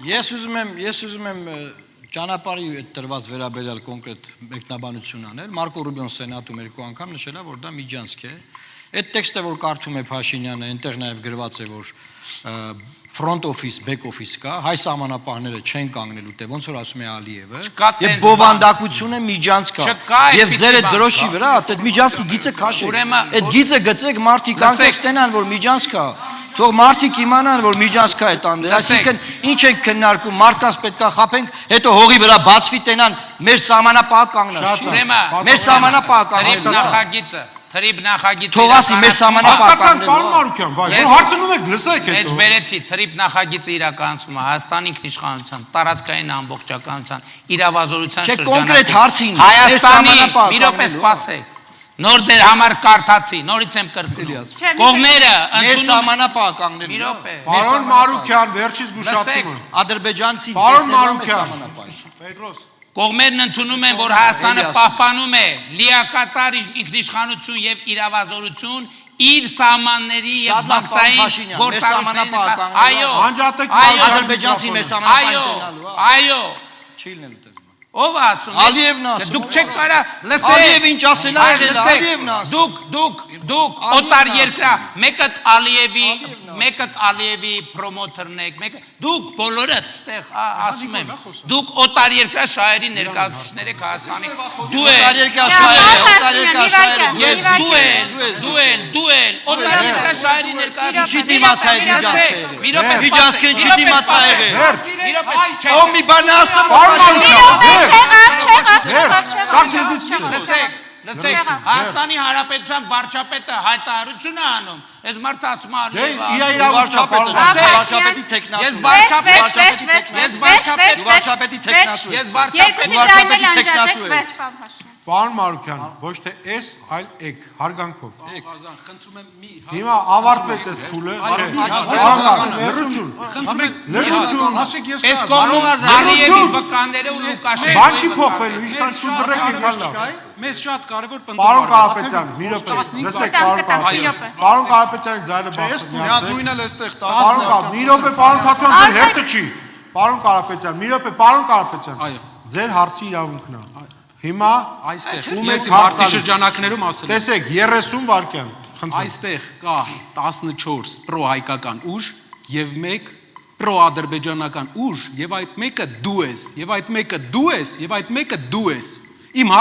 Ես ուզում եմ ճանապարհի այդ տրված վերաբերյալ կոնկրետ մեկնաբանություն անել։ Մարկո Ռուբիոն սենատում երկու անգամ նշել է, որ դա միջանցք է։ Այդ տեքստը, որ կարդում է Փաշինյանը, այնտեղ նաև գրված է, որ front office, back office կա, հայ սահմանապահները չեն կանգնելու, թե ոնց որ ասում է Ալիևը, եւ բովանդակությունը միջանցք կա։ Եվ ձեր այդ դրոշի վրա, այդ միջանցքի գիծը քաշեք։ Այդ գիծը գցեք, մարդիկ անկեք ստենան, որ միջանցք կա։ Թող մարդիկ իմանան, որ միջանցք է տան։ Այսինքն ինչ ենք քննարկում, մարդկանց պետքա խափենք, հետո հողի վրա բացվի տենան, մեր սահմանապահը կանգնա։ Մեր սահմանապահը կանգնա։ Թրիբ նախագիծը Թողասի մեր սահմանապահը կանգնա։ Պարոն Մարուկյան, վայ, որ հարցնում եք, լսեք հետո։ Էջ բերեցի, թրիբ նախագիծը իրականացվում է Հայաստանի ինքնիշխանության, տարածքային ամբողջականության, իրավազորության շրջանակում։ Չէ, կոնկրետ հարցին։ Հայաստանի, մի րոպե սպասեք։ Նոր ձեր համար կարդացի, նորից եմ կրկնում։ Կողմերը մեր սահմանապահը կանգնելու։ Մի րոպե։ Պարոն Մարուկյան, վերջից զգուշացումը։ Ադրբեջանցի Պարոն Մարուկյան, Պետրոս Կողմերն ընդունում են, որ Հայաստանը պահպանում է լիակատար ինքնիշխանություն եւ իրավազորություն իր սահմանների եւ բացային գործառույթների։ Այո, Ադրբեջանցի մեր սահմանապահը տենալու։ Այո։ Չի լինելու դες։ Ով ասում։ Ալիևն ասում։ Դուք չեք կարա լսեք։ Ալիևը ինչ ասել է եղել, Ալիևն ասում։ Դուք օտար երկրա, մեկը Ալիևի պրոմոտերն եք, մեկը դուք բոլորը այդտեղ ասում եմ։ Դուք օտար երկրա շահերի ներկայացուցիչներ եք Հայաստանի։ Դու ես օտար երկրա շահերի ներկայացուցիչ։ Միջանցքին չի դիմաց ա եղել։ Ո մի բան ասում։ Լսեք, Հայաստանի Հանրապետության վարչապետը հայտարարություն է անում, այս մարդը ասում է վարչապետի տեխնացու։ Ես վարչապետի տեխնացու եմ։ Պարոն Մարուկյան, ոչ թե էս, այլ եք, հարգանքով։ Հիմա ավարտվեց այս փուլը, չէ։ Լրություն։ Այս կողմում Ալիևի վկանները ու Լուկաշենկոյի բան չի փոխվելու, ինչքան շուտ դրեք եկալ լավ։ Մեզ շատ կարևոր Պարոն Կարապետյան, մի րոպե, լսեք պարոն Կարապետյանի ձայնը բացեք։ Միած նույնն էլ էստեղ 10 մի րոպե, պարոն Թաթյան, ձեր հերթը չի։ Պարոն Կարապետյան, մի րոպե, պարոն Կարապետյան։ Ձեր հարցի իրավունքն է։ Հիմա այստեղ ես հարցի շրջանակներում ասել եմ։ Տեսեք, 30 վայրկյան, խնդրում։ Այստեղ կա 14 պրո-հայկական ուժ եւ 1 պրո-ադրբեջանական ուժ եւ այդ մեկը դու ես, եւ այդ մեկը դու ես, եւ այդ մեկը դու ես։ Իմ